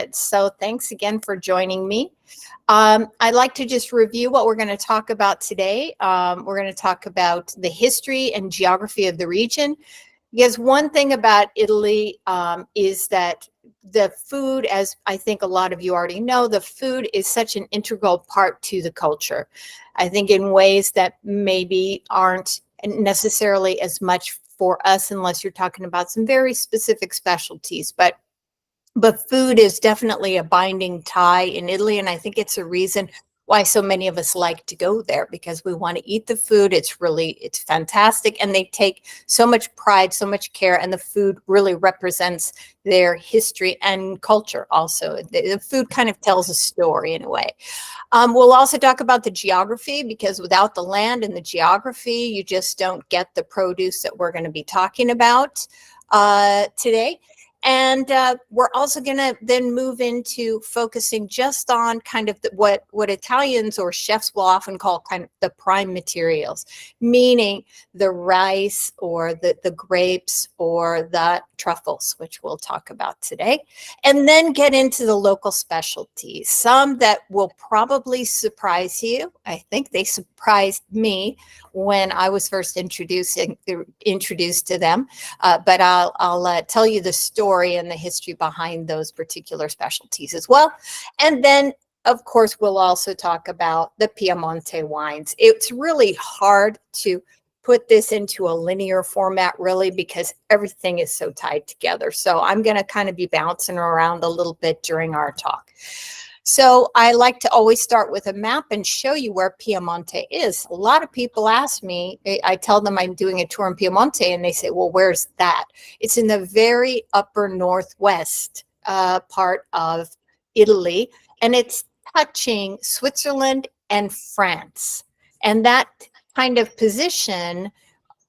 good. So thanks again for joining me. I'd like to just review what we're going to talk about today. We're going to talk about the history and geography of the region. Because one thing about Italy is that the food, as I think a lot of you already know, the food is such an integral part to the culture. I think in ways that maybe aren't necessarily as much for us unless you're talking about some very specific specialties. But food is definitely a binding tie in Italy, and I think it's a reason why so many of us like to go there, because we want to eat the food. It's fantastic, and they take so much pride, so much care, and the food really represents their history and culture also. The food kind of tells a story in a way. We'll also talk about the geography, because without the land and the geography, you just don't get the produce that we're going to be talking about today. And we're also going to then move into focusing just on kind of what Italians or chefs will often call kind of the prime materials, meaning the rice or the grapes or the truffles, which we'll talk about today, and then get into the local specialties, some that will probably surprise you. I think they surprised me when I was first introduced to them, but I'll tell you the story and the history behind those particular specialties as well. And then, of course, we'll also talk about the Piemonte wines. It's really hard to put this into a linear format, really, because everything is so tied together. So I'm going to kind of be bouncing around a little bit during our talk. So I like to always start with a map and show you where Piemonte is. A lot of people ask me, I tell them I'm doing a tour in Piemonte, and they say, well, where's that? It's in the very upper northwest part of Italy, and it's touching Switzerland and France. And that kind of position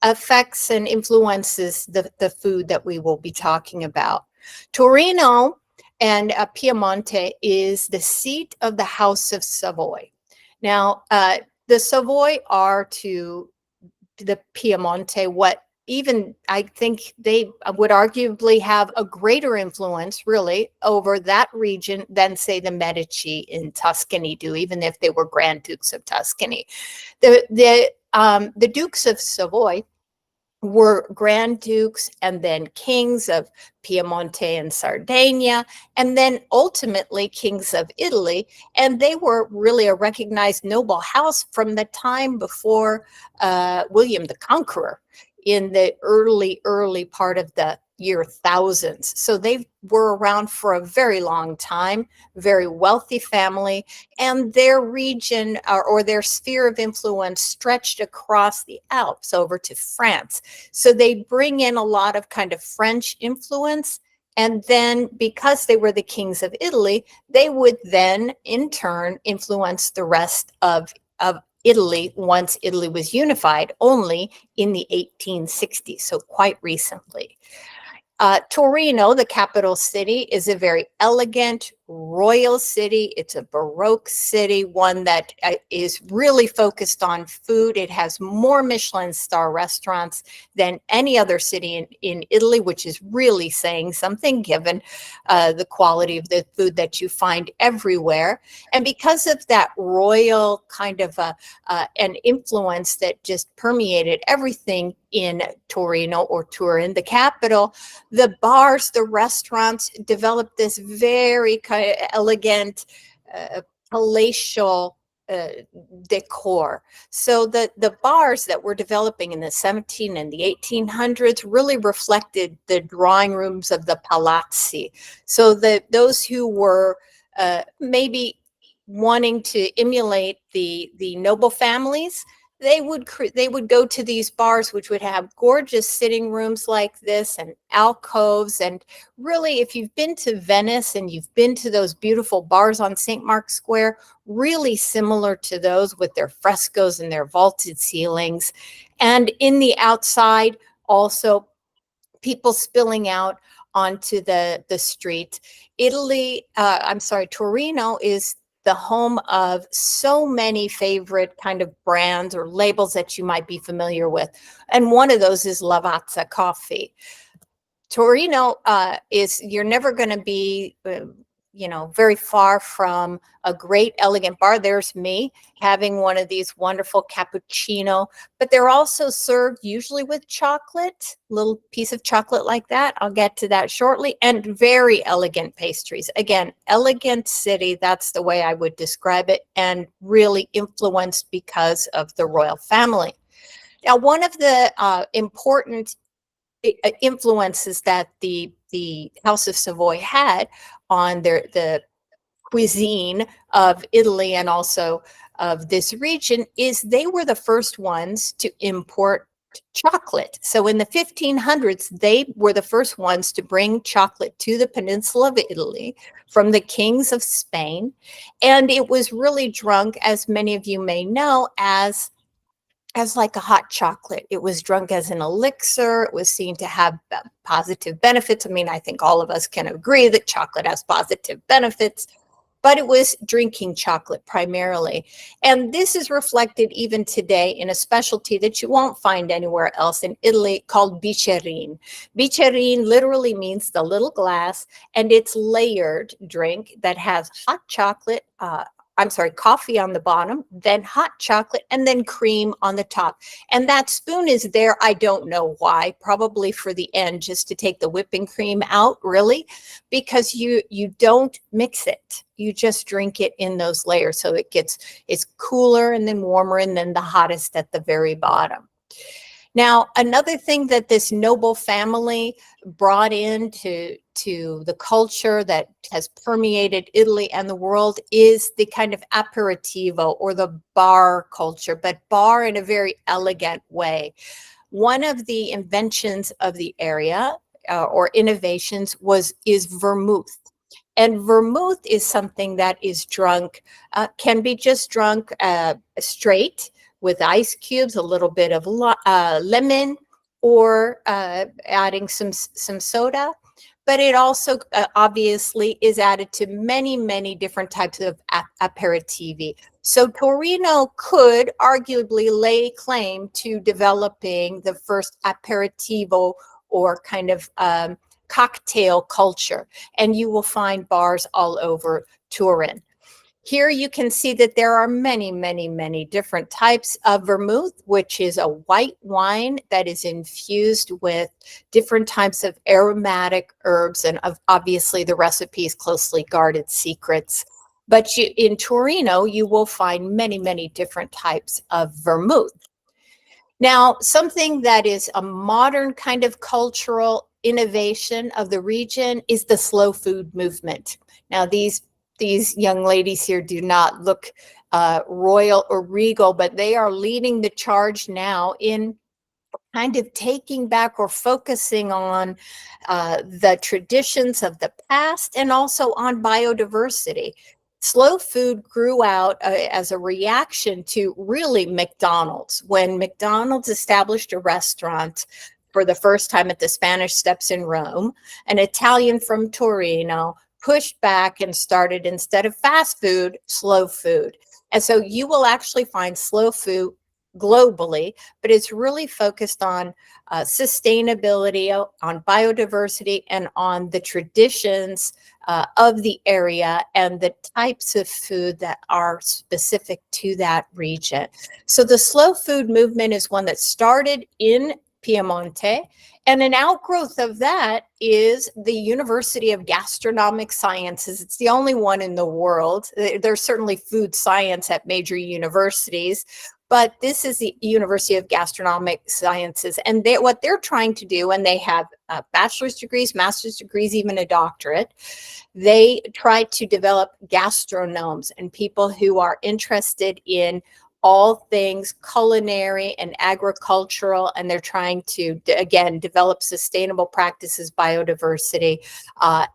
affects and influences the food that we will be talking about. Torino and Piemonte is the seat of the House of Savoy. Now, the Savoy are to the Piemonte what even I think they would arguably have a greater influence, really, over that region than, say, the Medici in Tuscany do, even if they were Grand Dukes of Tuscany. The Dukes of Savoy were Grand Dukes and then kings of Piemonte and Sardinia, and then ultimately kings of Italy. And they were really a recognized noble house from the time before William the Conqueror in the early part of the year thousands. So they were around for a very long time, very wealthy family, and their region or their sphere of influence stretched across the Alps over to France. So they bring in a lot of kind of French influence. And then because they were the kings of Italy, they would then in turn influence the rest of Italy once Italy was unified, only in the 1860s, so quite recently. Torino, the capital city, is a very elegant, royal city. It's a Baroque city, one that is really focused on food. It has more Michelin star restaurants than any other city in Italy, which is really saying something given the quality of the food that you find everywhere. And because of that royal kind of an influence that just permeated everything in Torino or Turin, the capital, the bars, the restaurants developed this very kind of elegant, palatial decor. So the bars that were developing in the 17 and the 1800s really reflected the drawing rooms of the palazzi. So that those who were maybe wanting to emulate the noble families, they would go to these bars, which would have gorgeous sitting rooms like this and alcoves. And really, if you've been to Venice and you've been to those beautiful bars on St. Mark's Square, really similar to those with their frescoes and their vaulted ceilings. And in the outside, also people spilling out onto the street. Torino is the home of so many favorite kind of brands or labels that you might be familiar with. And one of those is Lavazza coffee. Torino you're never going to be very far from a great elegant bar. There's me having one of these wonderful cappuccino, but they're also served usually with chocolate, little piece of chocolate like that. I'll get to that shortly. And very elegant pastries. Again, elegant city, that's the way I would describe it, and really influenced because of the royal family. Now, one of the important influences that the House of Savoy had on the cuisine of Italy and also of this region is they were the first ones to import chocolate. So in the 1500s, they were the first ones to bring chocolate to the peninsula of Italy from the kings of Spain. And it was really drunk, as many of you may know, as like a hot chocolate. It was drunk as an elixir. It was seen to have positive benefits. I mean, I think all of us can agree that chocolate has positive benefits, but it was drinking chocolate primarily. And this is reflected even today in a specialty that you won't find anywhere else in Italy called biccherine. Biccherine literally means the little glass, and it's layered drink that has hot chocolate, coffee on the bottom, then hot chocolate, and then cream on the top. And that spoon is there. I don't know why, probably for the end, just to take the whipping cream out, really, because you don't mix it. You just drink it in those layers. So it's cooler and then warmer and then the hottest at the very bottom. Now, another thing that this noble family brought into the culture that has permeated Italy and the world is the kind of aperitivo or the bar culture, but bar in a very elegant way. One of the inventions of the area or innovations is vermouth. And vermouth is something that is drunk, can be just drunk straight with ice cubes, a little bit of lemon, or adding some soda. But it also obviously is added to many, many different types of aperitivi. So Torino could arguably lay claim to developing the first aperitivo or kind of cocktail culture, and you will find bars all over Turin. Here you can see that there are many, many, many different types of vermouth, which is a white wine that is infused with different types of aromatic herbs, and obviously the recipe is closely guarded secrets. But in Torino, you will find many, many different types of vermouth. Now, something that is a modern kind of cultural innovation of the region is the slow food movement. Now, these young ladies here do not look royal or regal, but they are leading the charge now in kind of taking back or focusing on the traditions of the past and also on biodiversity. Slow food grew out as a reaction to really McDonald's. When McDonald's established a restaurant for the first time at the Spanish Steps in Rome, an Italian from Torino pushed back and started, instead of fast food, slow food. And so you will actually find slow food globally, but it's really focused on sustainability, on biodiversity, and on the traditions of the area and the types of food that are specific to that region. So the slow food movement is one that started in Piemonte, and an outgrowth of that is the University of Gastronomic Sciences. It's the only one in the world. There's certainly food science at major universities, but this is the University of Gastronomic Sciences. And what they're trying to do, and they have bachelor's degrees, master's degrees, even a doctorate, they try to develop gastronomes and people who are interested in all things culinary and agricultural, and they're trying to, again, develop sustainable practices, biodiversity,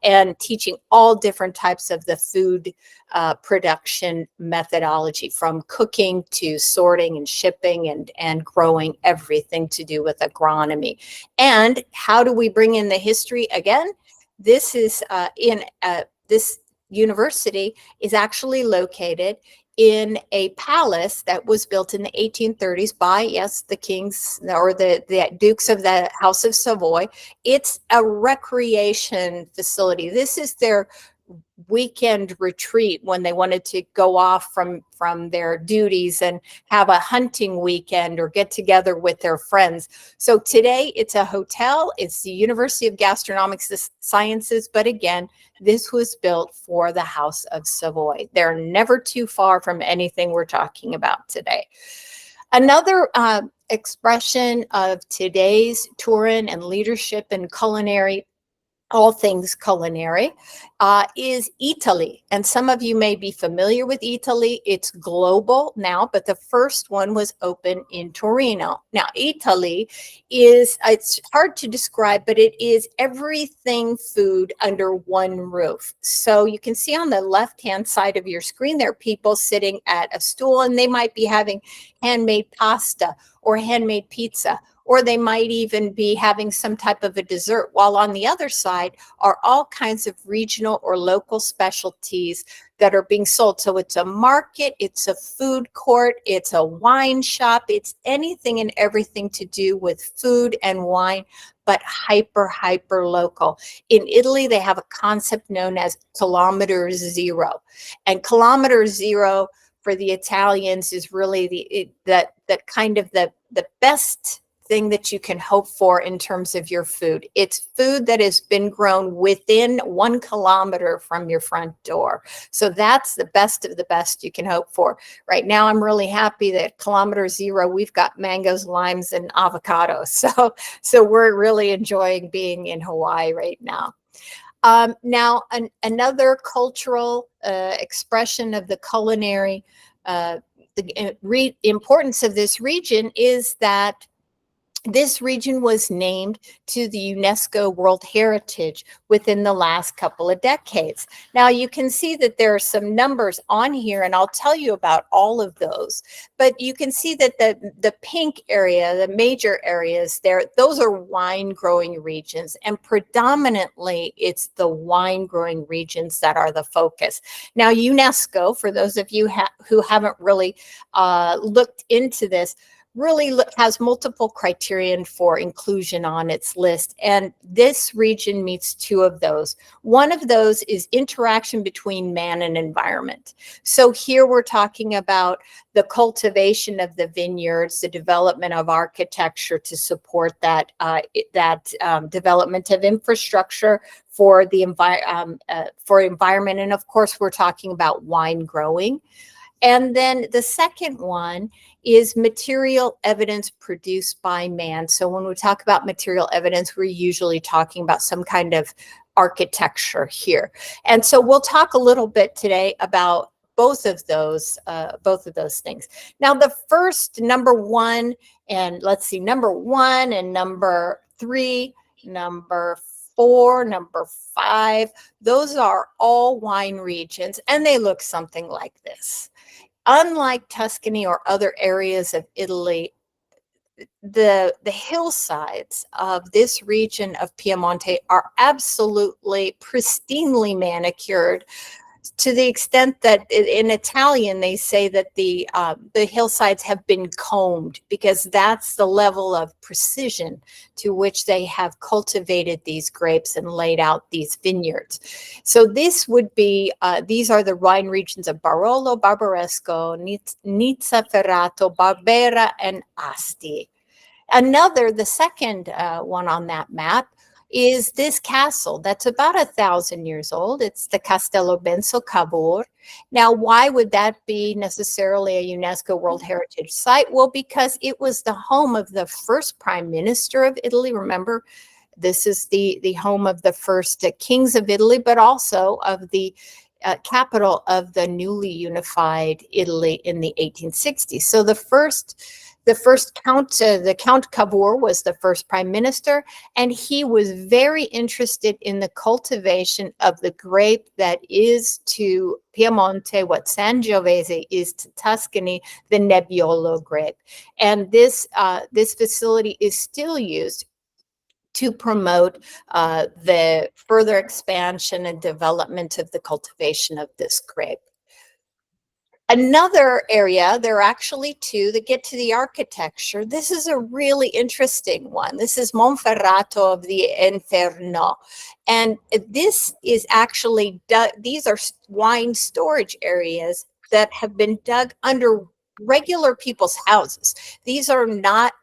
and teaching all different types of the food production methodology, from cooking to sorting and shipping and growing, everything to do with agronomy. And how do we bring in the history again? This is this university is actually located in a palace that was built in the 1830s by, yes, the kings or the dukes of the House of Savoy. It's a recreation facility. This is their weekend retreat when they wanted to go off from their duties and have a hunting weekend or get together with their friends. So today it's a hotel. It's the University of Gastronomic Sciences, but again, this was built for the House of Savoy. They're never too far from anything we're talking about today. Another expression of today's Turin and leadership and culinary, all things culinary, is Italy. And some of you may be familiar with Italy. It's global now, but the first one was open in Torino. Now, Italy is, it's hard to describe, but it is everything food under one roof. So you can see on the left-hand side of your screen, there are people sitting at a stool, and they might be having handmade pasta or handmade pizza, or they might even be having some type of a dessert, while on the other side are all kinds of regional or local specialties that are being sold. So it's a market, it's a food court, it's a wine shop, it's anything and everything to do with food and wine, but hyper local. In Italy, they have a concept known as kilometer zero. And kilometer zero for the Italians is really the kind of the best thing that you can hope for in terms of your food. It's food that has been grown within 1 kilometer from your front door. So that's the best of the best you can hope for. Right now, I'm really happy that kilometer zero, we've got mangoes, limes, and avocados. So we're really enjoying being in Hawaii right now. Now, another cultural expression of the culinary, the importance of this region is that this region was named to the UNESCO World Heritage within the last couple of decades. Now, you can see that there are some numbers on here, and I'll tell you about all of those. But you can see that the pink area, the major areas there, those are wine growing regions. And predominantly, it's the wine growing regions that are the focus. Now, UNESCO, for those of you who haven't really looked into this, really has multiple criterion for inclusion on its list. And this region meets 2 of those. One of those is interaction between man and environment. So here we're talking about the cultivation of the vineyards, the development of architecture to support that, development of infrastructure for the environment. And of course, we're talking about wine growing. And then the second one is material evidence produced by man. So when we talk about material evidence, we're usually talking about some kind of architecture here. And so we'll talk a little bit today about both of those things. Now, the first, number 1, and let's see, number 1 and number 3, number 4, number 5, those are all wine regions, and they look something like this. Unlike Tuscany or other areas of Italy, the hillsides of this region of Piemonte are absolutely pristinely manicured, to the extent that in Italian they say that the hillsides have been combed, because that's the level of precision to which they have cultivated these grapes and laid out these vineyards. So this would be, these are the wine regions of Barolo, Barbaresco, Nizza, Ferrato, Barbera, and Asti. The second one on that map is this castle that's about 1,000 years old. It's the Castello Benso Cavour. Now, why would that be necessarily a UNESCO World Heritage Site? Well, because it was the home of the first prime minister of Italy. Remember, this is the home of the first kings of Italy, but also of the capital of the newly unified Italy in the 1860s. So the count, the Count Cavour, was the first prime minister, and he was very interested in the cultivation of the grape that is to Piemonte what Sangiovese is to Tuscany, the Nebbiolo grape. And this facility is still used to promote the further expansion and development of the cultivation of this grape. Another area, there are actually two that get to the architecture. This is a really interesting one. This is Monferrato of the Inferno. And this is actually, these are wine storage areas that have been dug under regular people's houses. These are not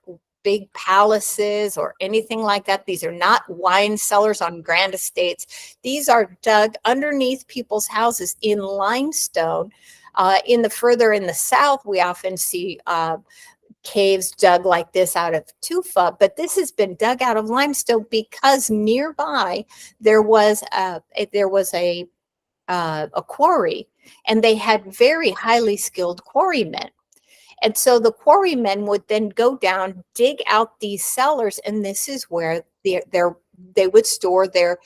big palaces or anything like that. These are not wine cellars on grand estates. These are dug underneath people's houses in limestone. Further in the south, we often see caves dug like this out of tufa, but this has been dug out of limestone because nearby there was a quarry, and they had very highly skilled quarrymen. And so the quarrymen would then go down, dig out these cellars, and this is where they would store their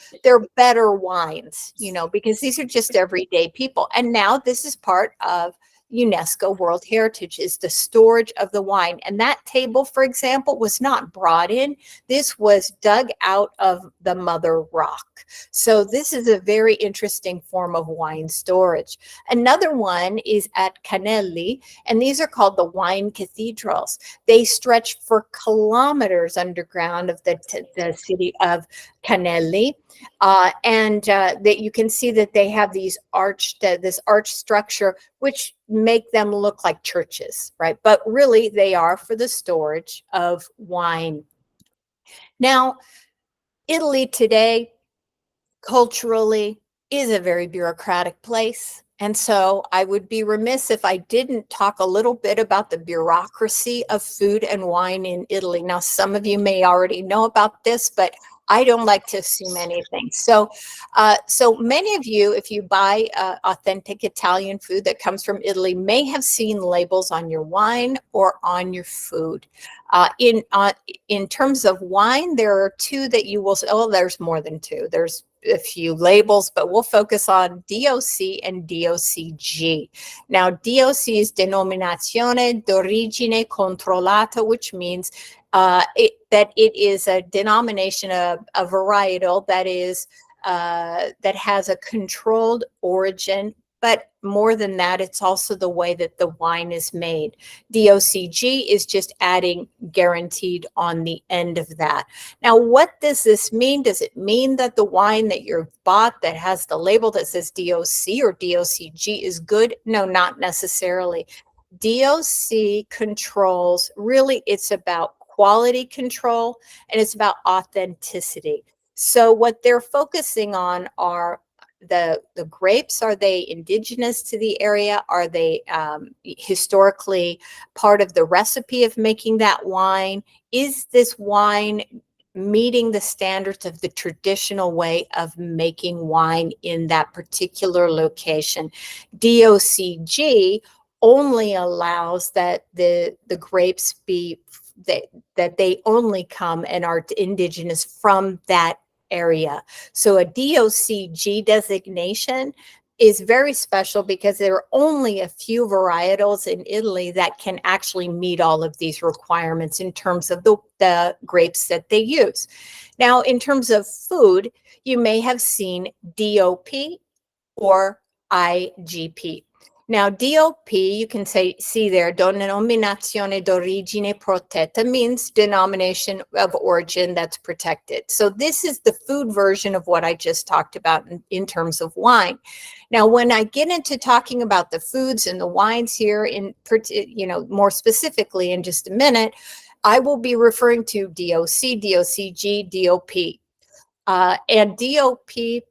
better wines, because these are just everyday people. And now this is part of UNESCO World Heritage, is the storage of the wine. And that table, for example, was not brought in. This was dug out of the mother rock. So this is a very interesting form of wine storage. Another one is at Canelli, and these are called the wine cathedrals. They stretch for kilometers underground of the city of Canelli. That you can see that they have this arch structure, which make them look like churches, right? But really, they are for the storage of wine. Now, Italy today, culturally, is a very bureaucratic place. And so I would be remiss if I didn't talk a little bit about the bureaucracy of food and wine in Italy. Now, some of you may already know about this, but I don't like to assume anything. So many of you, if you buy authentic Italian food that comes from Italy, may have seen labels on your wine or on your food. In terms of wine, there are two that you will. Oh, there's more than two. There's a few labels, but we'll focus on DOC and DOCG. Now, DOC is Denominazione d'Origine Controllata, which means that it is a denomination of a varietal that has a controlled origin. But more than that, it's also the way that the wine is made. DOCG is just adding guaranteed on the end of that. Now, what does this mean? Does it mean that the wine that you've bought that has the label that says DOC or DOCG is good? No, not necessarily. DOC controls, really, it's about quality control, and it's about authenticity. So what they're focusing on are the grapes. Are they indigenous to the area? Are they historically part of the recipe of making that wine? Is this wine meeting the standards of the traditional way of making wine in that particular location? DOCG only allows that the grapes be that they only come and are indigenous from that area. So a DOCG designation is very special because there are only a few varietals in Italy that can actually meet all of these requirements in terms of the grapes that they use. Now, in terms of food, you may have seen DOP or IGP. Now, DOP, you can see there, Denominazione d'Origine Protetta, means denomination of origin that's protected. So this is the food version of what I just talked about in terms of wine. Now, when I get into talking about the foods and the wines here, more specifically in just a minute, I will be referring to DOC, DOCG, DOP. And DOP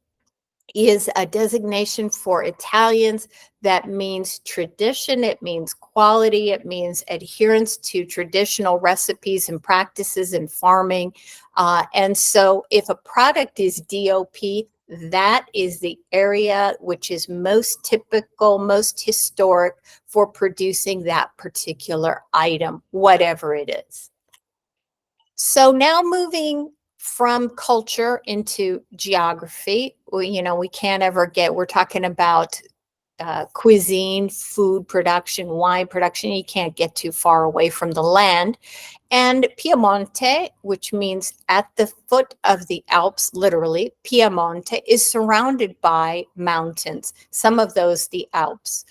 is a designation for Italians that means tradition, it means quality, it means adherence to traditional recipes and practices in farming. And so if a product is DOP, that is the area which is most typical, most historic for producing that particular item, whatever it is. So now moving from culture into geography, we can't ever we're talking about cuisine, food production, wine production. You can't get too far away from the land. And Piemonte, which means at the foot of the Alps, literally, Piemonte is surrounded by mountains, some of those the Alps.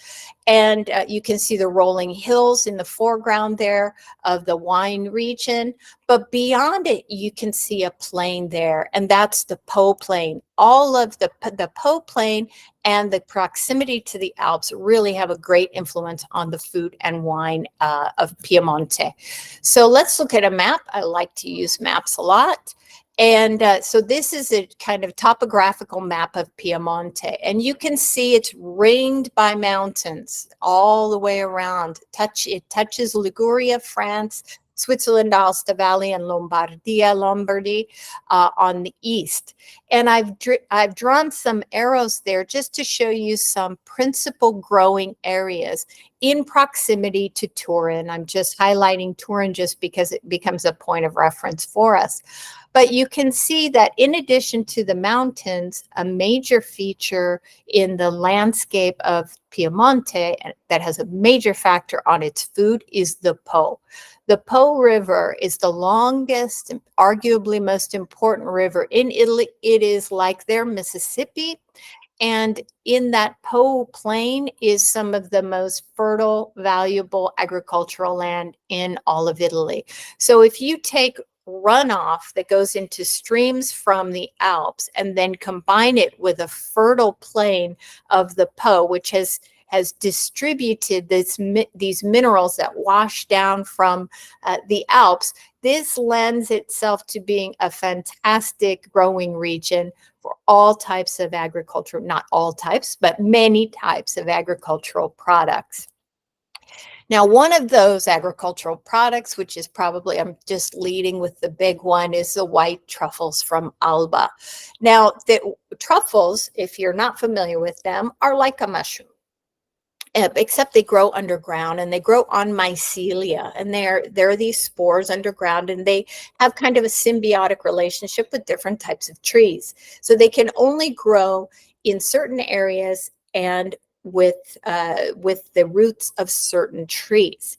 And you can see the rolling hills in the foreground there of the wine region. But beyond it, you can see a plain there, and that's the Po Plain. All of the Po Plain and the proximity to the Alps really have a great influence on the food and wine of Piemonte. So let's look at a map. I like to use maps a lot. And so this is a kind of topographical map of Piemonte. And you can see it's ringed by mountains all the way around. It touches Liguria, France, Switzerland, Aosta Valley, and Lombardy on the east. And I've drawn some arrows there just to show you some principal growing areas in proximity to Turin. I'm just highlighting Turin just because it becomes a point of reference for us. But you can see that in addition to the mountains, a major feature in the landscape of Piemonte that has a major factor on its food is the Po. The Po River is the longest, arguably most important river in Italy. It is like their Mississippi. And in that Po Plain is some of the most fertile, valuable agricultural land in all of Italy. So if you take runoff that goes into streams from the Alps and then combine it with a fertile plain of the Po, which has distributed these minerals that wash down from the Alps, this lends itself to being a fantastic growing region for all types of agriculture, not all types, but many types of agricultural products. Now, one of those agricultural products, which is probably, I'm just leading with the big one, is the white truffles from Alba. Now, the truffles, if you're not familiar with them, are like a mushroom. Except they grow underground and they grow on mycelia, and there are these spores underground, and they have kind of a symbiotic relationship with different types of trees. So they can only grow in certain areas and with the roots of certain trees.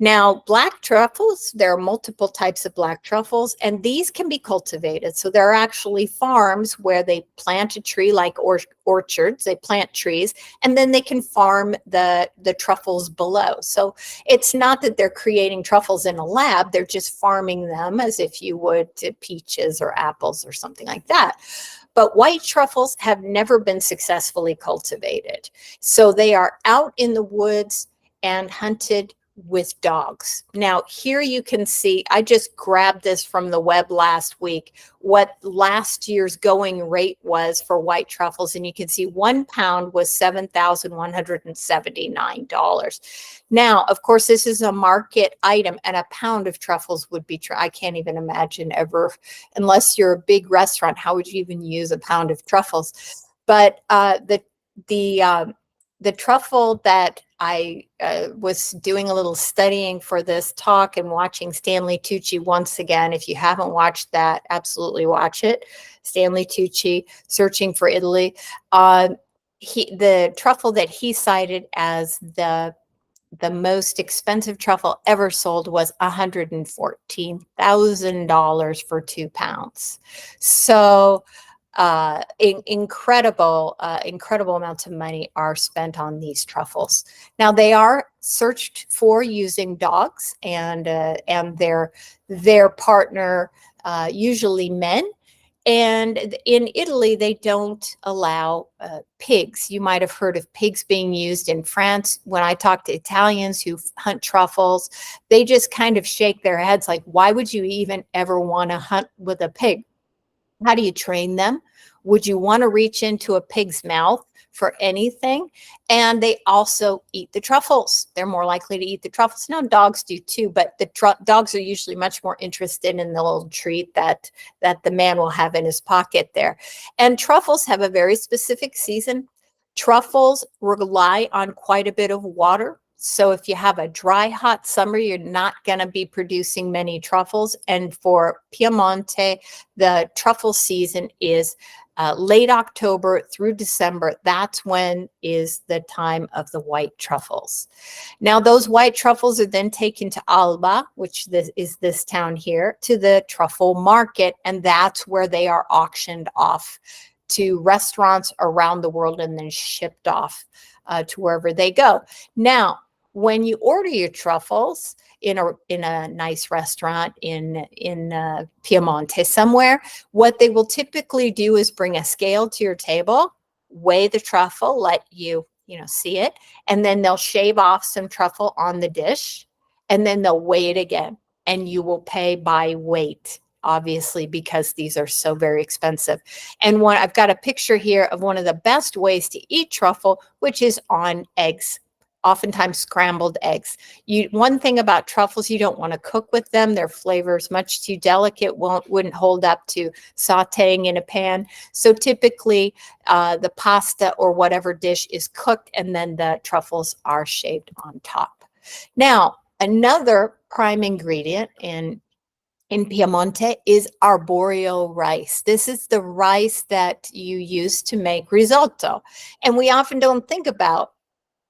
Now, black truffles, there are multiple types of black truffles, and these can be cultivated. So there are actually farms where they plant a tree, like orchards, they plant trees, and then they can farm the truffles below. So it's not that they're creating truffles in a lab, they're just farming them as if you would to peaches or apples or something like that. But white truffles have never been successfully cultivated. So they are out in the woods and hunted with dogs. Now, here you can see, I just grabbed this from the web last week, what last year's going rate was for white truffles. And you can see 1 pound was $7,179. Now, of course, this is a market item, and a pound of truffles would be, I can't even imagine ever, unless you're a big restaurant, how would you even use a pound of truffles? But the truffle that I was doing a little studying for this talk and watching Stanley Tucci once again. If you haven't watched that, absolutely watch it. Stanley Tucci, Searching for Italy. The truffle that he cited as the most expensive truffle ever sold was $114,000 for 2 pounds. So incredible amounts of money are spent on these truffles. Now, they are searched for using dogs and their partner, usually men. And in Italy, they don't allow pigs. You might have heard of pigs being used in France. When I talk to Italians who hunt truffles, they just kind of shake their heads like, why would you even ever want to hunt with a pig? How do you train them? Would you want to reach into a pig's mouth for anything? And they also eat the truffles. They're more likely to eat the truffles. Now, dogs do too, but the dogs are usually much more interested in the little treat that the man will have in his pocket there. And truffles have a very specific season. Truffles rely on quite a bit of water. So if you have a dry, hot summer, you're not going to be producing many truffles. And for Piemonte, the truffle season is late October through December. That's when is the time of the white truffles. Now, those white truffles are then taken to Alba, which is this town here, to the truffle market, and that's where they are auctioned off to restaurants around the world and then shipped off to wherever they go. Now, when you order your truffles in a nice restaurant in Piemonte somewhere, what they will typically do is bring a scale to your table, weigh the truffle, let you see it, and then they'll shave off some truffle on the dish, and then they'll weigh it again, and you will pay by weight, obviously, because these are so very expensive. And I've got a picture here of one of the best ways to eat truffle, which is on eggs, oftentimes scrambled eggs. One thing about truffles, you don't want to cook with them. Their flavor is much too delicate, wouldn't hold up to sauteing in a pan. So typically the pasta or whatever dish is cooked, and then the truffles are shaved on top. Now, another prime ingredient in Piemonte is arborio rice. This is the rice that you use to make risotto. And we often don't think about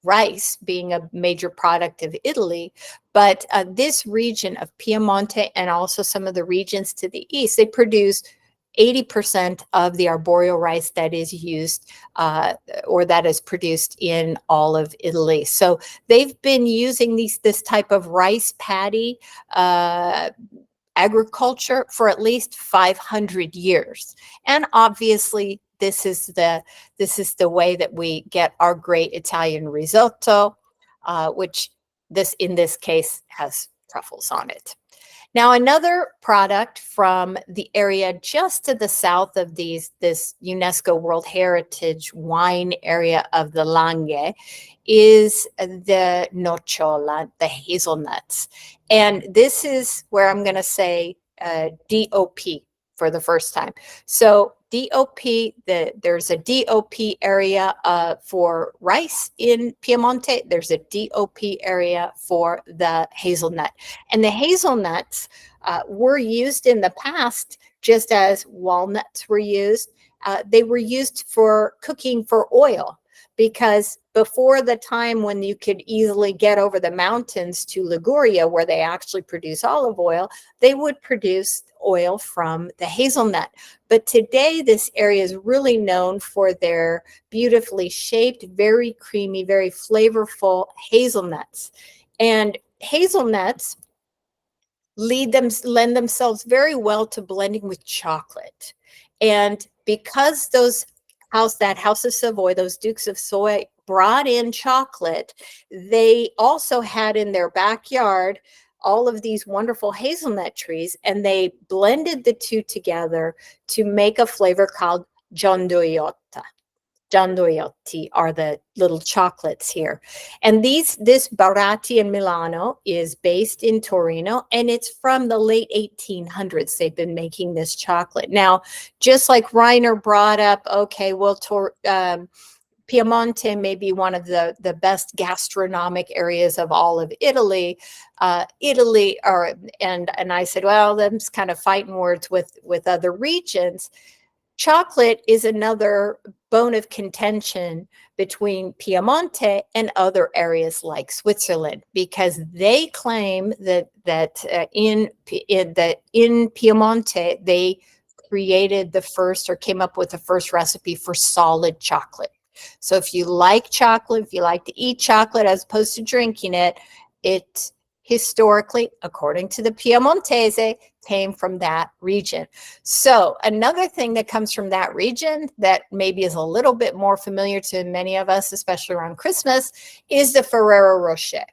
rice being a major product of Italy, but this region of Piemonte and also some of the regions to the east, they produce 80% of the arborio rice that is used or that is produced in all of Italy. So they've been using this type of rice paddy agriculture for at least 500 years. And obviously, this is the way that we get our great Italian risotto, which in this case has truffles on it. Now, another product from the area just to the south of this UNESCO World Heritage wine area of the Langhe is the nocciola, the hazelnuts. And this is where I'm going to say DOP for the first time. So DOP, there's a DOP area for rice in Piemonte. There's a DOP area for the hazelnut. And the hazelnuts were used in the past just as walnuts were used. They were used for cooking for oil, because before the time when you could easily get over the mountains to Liguria, where they actually produce olive oil, they would produce oil from the hazelnut. But today, this area is really known for their beautifully shaped, very creamy, very flavorful hazelnuts. And hazelnuts lend themselves very well to blending with chocolate. And because that House of Savoy, those Dukes of Savoy brought in chocolate, they also had in their backyard all of these wonderful hazelnut trees, and they blended the two together to make a flavor called gianduiotta. Gianduiotti are the little chocolates here. And this Baratti in Milano is based in Torino, and it's from the late 1800s. They've been making this chocolate. Now, just like Reiner brought up, okay, well, Piemonte may be one of the best gastronomic areas of all of Italy. And I said, well, them's kind of fighting words with other regions. Chocolate is another bone of contention between Piemonte and other areas like Switzerland, because they claim that in Piemonte they created the first, or came up with the first recipe for solid chocolate. So if you like chocolate, if you like to eat chocolate as opposed to drinking it, it historically, according to the Piemontese, came from that region. So another thing that comes from that region that maybe is a little bit more familiar to many of us, especially around Christmas, is the Ferrero Rocher.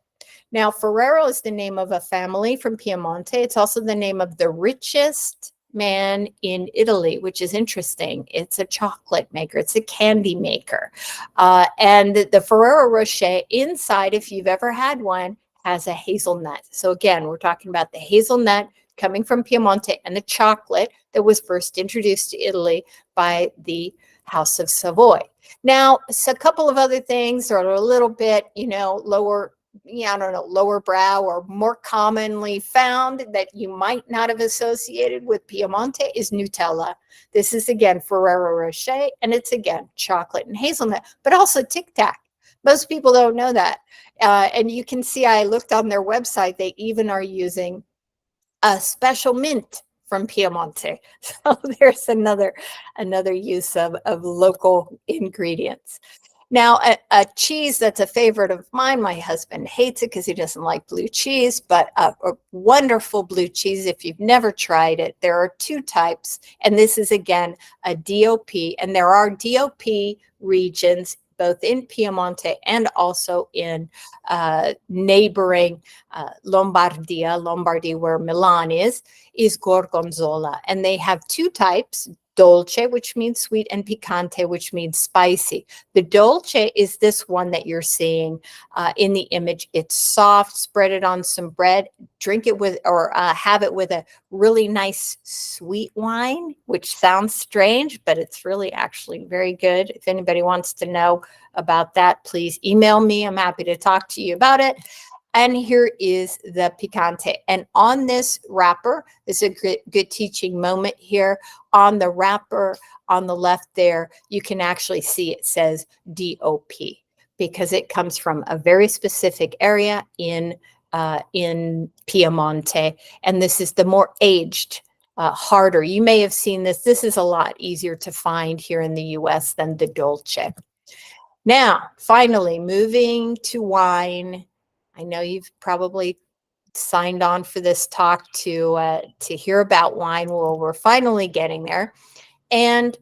Now, Ferrero is the name of a family from Piemonte. It's also the name of the richest man in Italy, which is interesting. It's a chocolate maker. It's a candy maker. And the Ferrero Rocher inside, if you've ever had one, has a hazelnut. So again, we're talking about the hazelnut coming from Piemonte and the chocolate that was first introduced to Italy by the House of Savoy. Now, a couple of other things are a little bit, lower yeah, I don't know, lower brow or more commonly found that you might not have associated with Piemonte is Nutella. This is again Ferrero Rocher, and it's again chocolate and hazelnut, but also Tic Tac. Most people don't know that. And you can see, I looked on their website, they even are using a special mint from Piemonte. So there's another use of local ingredients. Now, a cheese that's a favorite of mine, my husband hates it because he doesn't like blue cheese, but a wonderful blue cheese, if you've never tried it, there are two types. And this is, again, a DOP. And there are DOP regions both in Piemonte and also in neighboring Lombardy, where Milan is Gorgonzola. And they have two types, dolce, which means sweet, and picante, which means spicy. The dolce is this one that you're seeing in the image. It's soft, spread it on some bread, drink it with, or have it with a really nice sweet wine, which sounds strange, but it's really actually very good. If anybody wants to know about that, please email me. I'm happy to talk to you about it. And here is the picante. And on this wrapper, this is a good teaching moment here. On the wrapper on the left there, you can actually see it says DOP because it comes from a very specific area in Piemonte. And this is the more aged, harder. You may have seen this. This is a lot easier to find here in the US than the Dolce. Now, finally, moving to wine. I know you've probably signed on for this talk to hear about wine. Well, we're finally getting there. And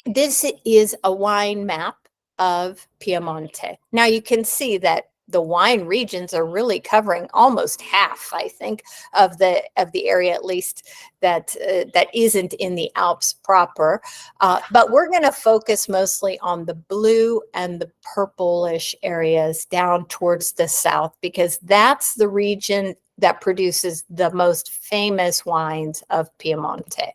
this is a wine map of Piemonte. Now you can see that the wine regions are really covering almost half, I think, of the area, at least that isn't in the Alps proper. But we're going to focus mostly on the blue and the purplish areas down towards the south, because that's the region that produces the most famous wines of Piemonte.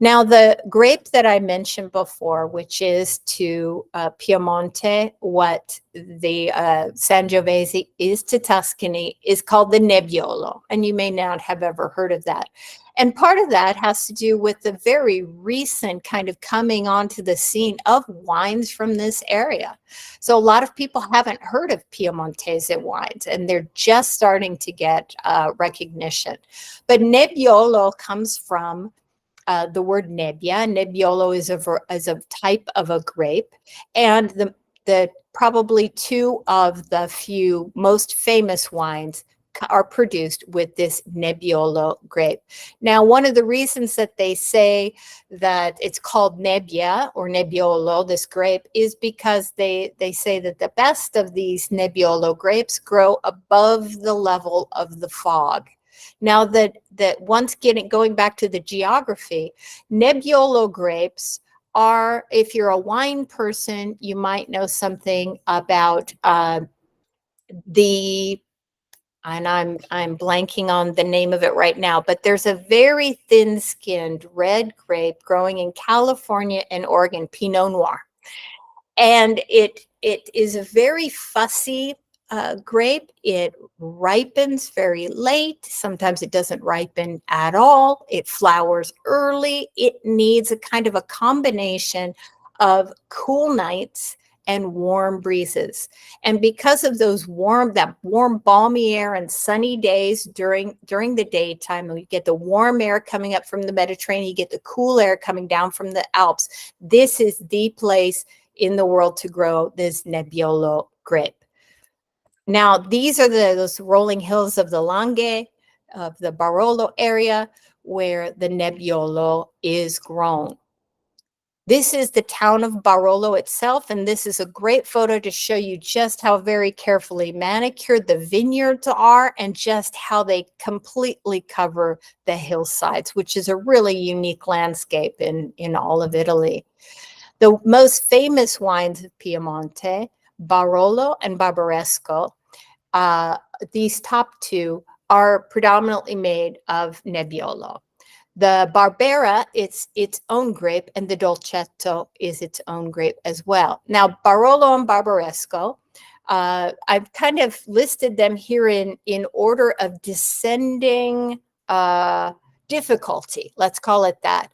Now, the grape that I mentioned before, which is to Piemonte what the Sangiovese is to Tuscany, is called the Nebbiolo, and you may not have ever heard of that. And part of that has to do with the very recent kind of coming onto the scene of wines from this area. So a lot of people haven't heard of Piemontese wines, and they're just starting to get recognition. But Nebbiolo comes from the word nebbia. Nebbiolo is a type of a grape, and the probably two of the few most famous wines are produced with this Nebbiolo grape. Now, one of the reasons that they say that it's called Nebbia or Nebbiolo, this grape, is because they say that the best of these Nebbiolo grapes grow above the level of the fog. Now that once going back to the geography, Nebbiolo grapes are, if you're a wine person, you might know something about and I'm blanking on the name of it right now, but there's a very thin-skinned red grape growing in California and Oregon, Pinot Noir. And it is a very fussy grape. It ripens very late. Sometimes it doesn't ripen at all. It flowers early. It needs a kind of a combination of cool nights and warm breezes. And because of that warm, balmy air and sunny days during the daytime, and you get the warm air coming up from the Mediterranean, you get the cool air coming down from the Alps. This is the place in the world to grow this Nebbiolo grape. Now, these are those rolling hills of the Langhe, of the Barolo area, where the Nebbiolo is grown. This is the town of Barolo itself, and this is a great photo to show you just how very carefully manicured the vineyards are and just how they completely cover the hillsides, which is a really unique landscape in all of Italy. The most famous wines of Piemonte, Barolo and Barbaresco, these top two are predominantly made of Nebbiolo. The Barbera, it's its own grape, and the Dolcetto is its own grape as well. Now, Barolo and Barbaresco I've kind of listed them here in order of descending difficulty. Let's call it that.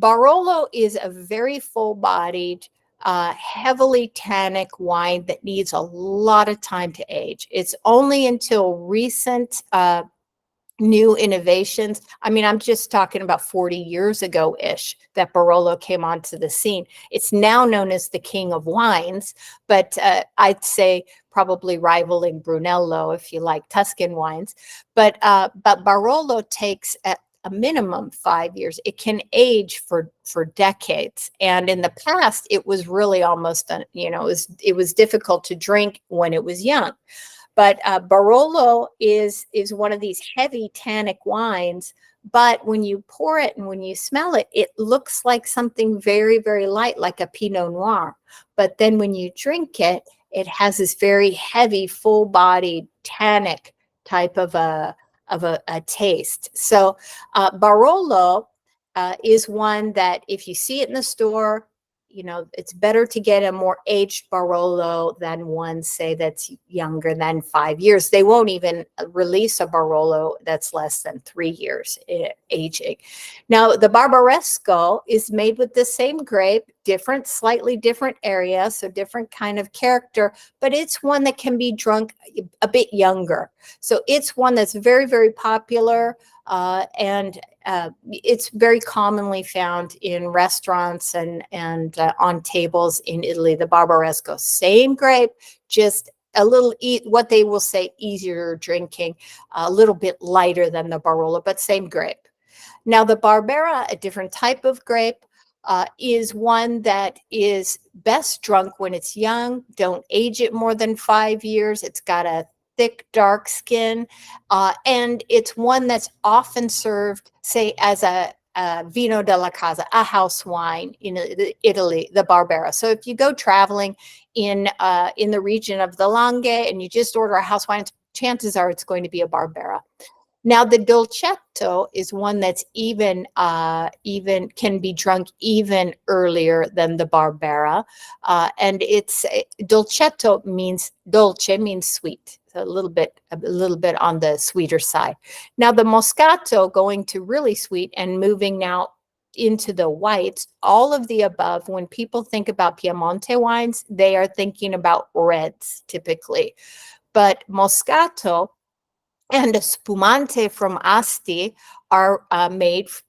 Barolo is a very full-bodied, heavily tannic wine that needs a lot of time to age. It's only until recent new innovations. I mean, I'm just talking about 40 years ago-ish that Barolo came onto the scene. It's now known as the king of wines, but I'd say probably rivaling Brunello if you like Tuscan wines. But Barolo takes a minimum 5 years. It can age for decades. And in the past, it was really almost, it was difficult to drink when it was young. But Barolo is one of these heavy tannic wines. But when you pour it and when you smell it, it looks like something very, very light, like a Pinot Noir. But then when you drink it, it has this very heavy, full-bodied, tannic type of a taste. So Barolo is one that if you see it in the store, it's better to get a more aged Barolo than one, say, that's younger than 5 years. They won't even release a Barolo that's less than 3 years aging. Now, the Barbaresco is made with the same grape, slightly different area, so different kind of character, but it's one that can be drunk a bit younger. So it's one that's very, very popular, and it's very commonly found in restaurants and on tables in Italy. The Barbaresco, same grape, just a little, what they will say, easier drinking, a little bit lighter than the Barolo, but same grape. Now, the Barbera, a different type of grape, is one that is best drunk when it's young. Don't age it more than 5 years. It's got a thick, dark skin, and it's one that's often served, say, as a vino della casa, a house wine in Italy, the Barbera. So if you go traveling in the region of the Langhe and you just order a house wine, chances are it's going to be a Barbera. Now, the dolcetto is one that's even can be drunk even earlier than the Barbera, and it's dolcetto means dolce means sweet, so a little bit on the sweeter side. Now, the Moscato going to really sweet and moving now into the whites, all of the above. When people think about Piemonte wines, they are thinking about reds typically, but Moscato and a spumante from Asti are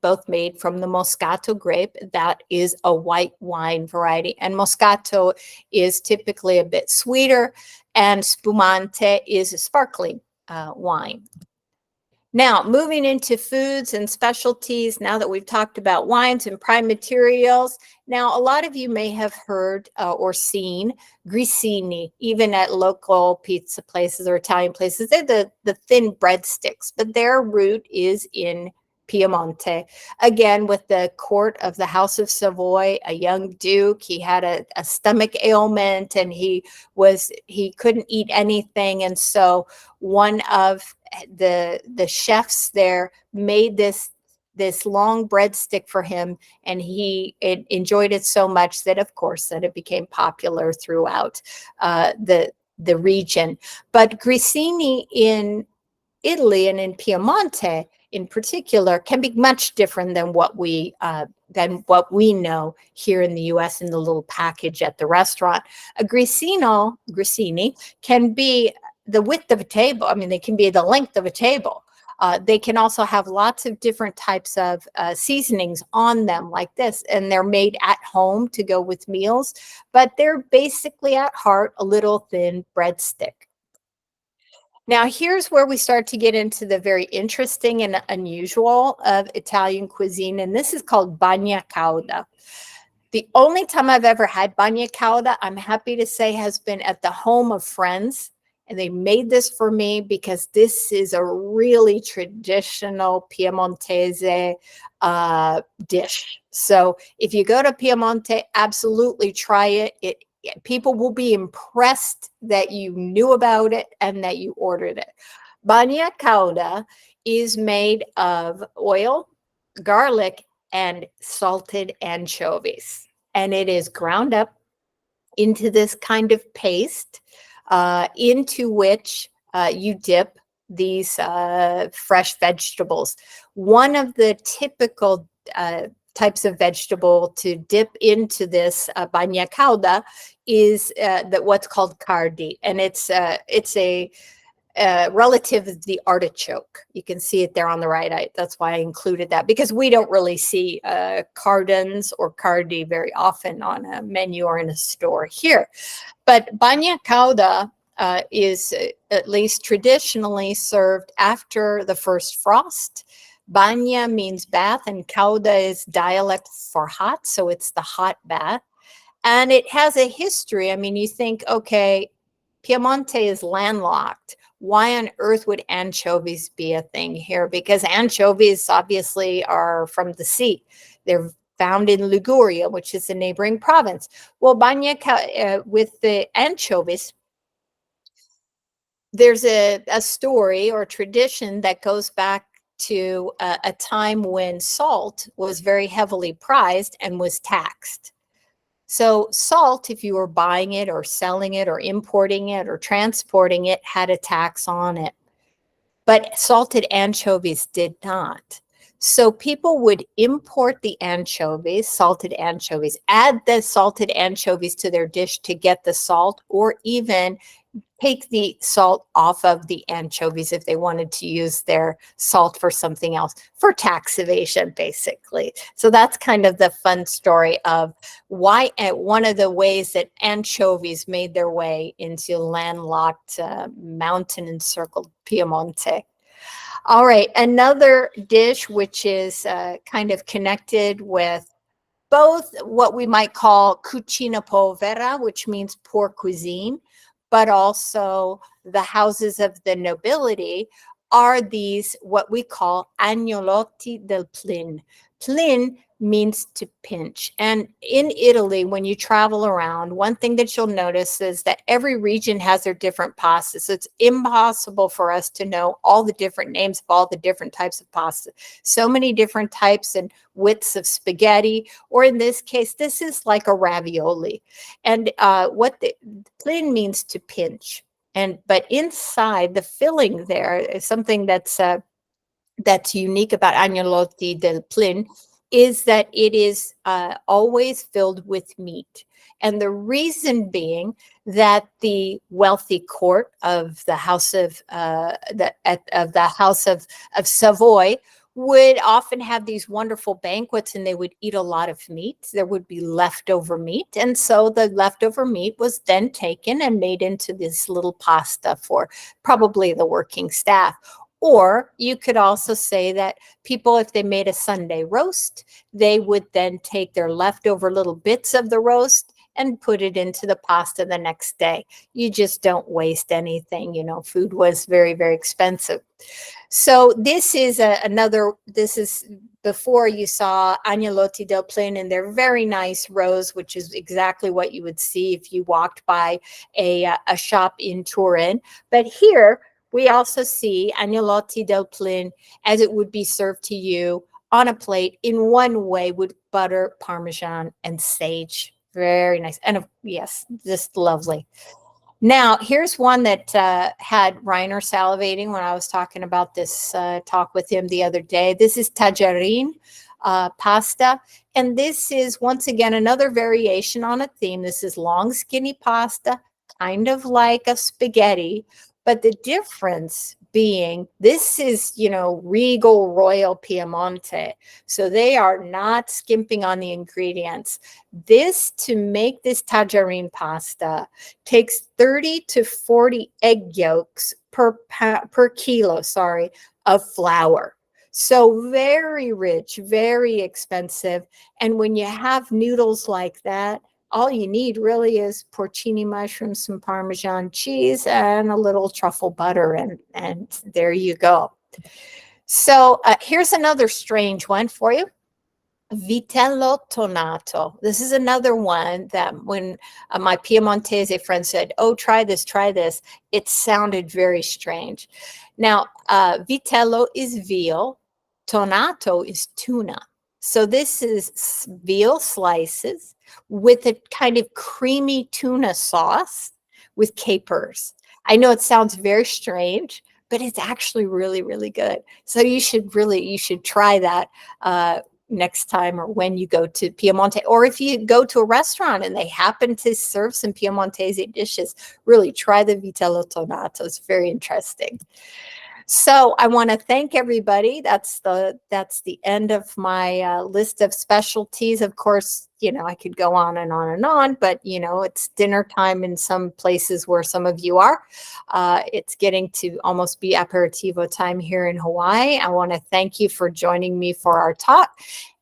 both made from the Moscato grape. That is a white wine variety. And Moscato is typically a bit sweeter, and spumante is a sparkling wine. Now, moving into foods and specialties, now that we've talked about wines and prime materials, now a lot of you may have heard or seen grissini, even at local pizza places or Italian places. They're the thin breadsticks, but their root is in Piemonte. Again, with the court of the House of Savoy, a young duke, he had a stomach ailment and he couldn't eat anything. And so one of the chefs there made this long breadstick for him, and he enjoyed it so much that, of course, that it became popular throughout the region. But grissini in Italy and in Piemonte in particular can be much different than what we know here in the U.S. in the little package at the restaurant. A grissini can be the width of a table. I mean, they can be the length of a table. They can also have lots of different types of seasonings on them like this, and they're made at home to go with meals, but they're basically at heart a little thin breadstick. Now, here's where we start to get into the very interesting and unusual of Italian cuisine, and this is called bagna cauda. The only time I've ever had bagna cauda, I'm happy to say, has been at the home of friends, and they made this for me because this is a really traditional Piemontese dish. So if you go to Piemonte, absolutely try it. People will be impressed that you knew about it and that you ordered it. Bagna cauda is made of oil, garlic, and salted anchovies. And it is ground up into this kind of paste. into which you dip these fresh vegetables. One of the typical types of vegetable to dip into this bagna cauda is what's called cardi, and it's a relative of the artichoke. You can see it there on the right. That's why I included that, because we don't really see cardons or cardi very often on a menu or in a store here. But bagna cauda is at least traditionally served after the first frost. Bagna means bath, and cauda is dialect for hot, so it's the hot bath. And it has a history. I mean, you think, okay, Piemonte is landlocked. Why on earth would anchovies be a thing here? Because anchovies obviously are from the sea. They're found in Liguria, which is a neighboring province. Well, with the anchovies, there's a story or tradition that goes back to a time when salt was very heavily prized and was taxed. So salt, if you were buying it or selling it or importing it or transporting it, had a tax on it. But salted anchovies did not. So people would import the anchovies, salted anchovies, add the salted anchovies to their dish to get the salt, or even take the salt off of the anchovies if they wanted to use their salt for something else, for tax evasion, basically. So that's kind of the fun story of why, one of the ways that anchovies made their way into landlocked mountain encircled Piemonte. All right, another dish which is kind of connected with both what we might call cucina povera, which means poor cuisine, but also the houses of the nobility, are these what we call agnolotti del plin. Plin means to pinch. And in Italy, when you travel around, one thing that you'll notice is that every region has their different pastas. So it's impossible for us to know all the different names of all the different types of pasta. So many different types and widths of spaghetti, or in this case, this is like a ravioli. And what the plin means to pinch. But inside the filling there is something that's unique about agnolotti del plin, is that it is always filled with meat. And the reason being that the wealthy court of the House of of Savoy would often have these wonderful banquets, and they would eat a lot of meat. There would be leftover meat. And so the leftover meat was then taken and made into this little pasta for probably the working staff. Or you could also say that people, if they made a Sunday roast, they would then take their leftover little bits of the roast and put it into the pasta the next day. You just don't waste anything. You know, food was very, very expensive. So this is this is before you saw agnolotti del plin in their very nice rows, which is exactly what you would see if you walked by a shop in Turin. But here we also see agnolotti del plin as it would be served to you on a plate in one way with butter, Parmesan, and sage. Very nice. And yes, just lovely. Now, here's one that had Reiner salivating when I was talking about this talk with him the other day. This is tajarin pasta. And this is, once again, another variation on a theme. This is long, skinny pasta, kind of like a spaghetti. But the difference being, this is, regal royal Piemonte. So they are not skimping on the ingredients. To make this tajarin pasta takes 30 to 40 egg yolks per kilo, of flour. So very rich, very expensive. And when you have noodles like that, all you need really is porcini mushrooms, some Parmesan cheese, and a little truffle butter, and there you go. So here's another strange one for you. Vitello tonato. This is another one that when my Piemontese friend said, "Oh, try this," it sounded very strange. Now, vitello is veal, tonato is tuna. So this is veal slices with a kind of creamy tuna sauce with capers. I know it sounds very strange, but it's actually really, really good. So you should try that next time or when you go to Piemonte, or if you go to a restaurant and they happen to serve some Piemontese dishes, really try the vitello tonato. It's very interesting. So I want to thank everybody. That's the end of my list of specialties. Of course, I could go on and on and on, but it's dinner time in some places where some of you are. It's getting to almost be aperitivo time here in Hawaii. I want to thank you for joining me for our talk.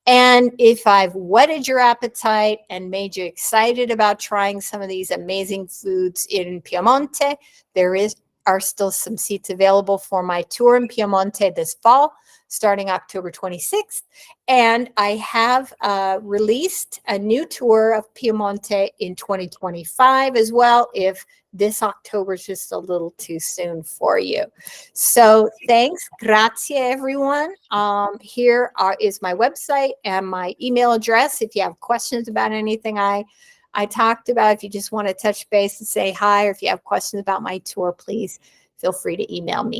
And if I've whetted your appetite and made you excited about trying some of these amazing foods in Piemonte, there are still some seats available for my tour in Piemonte this fall, starting October 26th. And I have released a new tour of Piemonte in 2025 as well, if this October is just a little too soon for you. So thanks. Grazie, everyone. Here is my website and my email address. If you have questions about anything I talked about, if you just want to touch base and say hi, or if you have questions about my tour, please feel free to email me.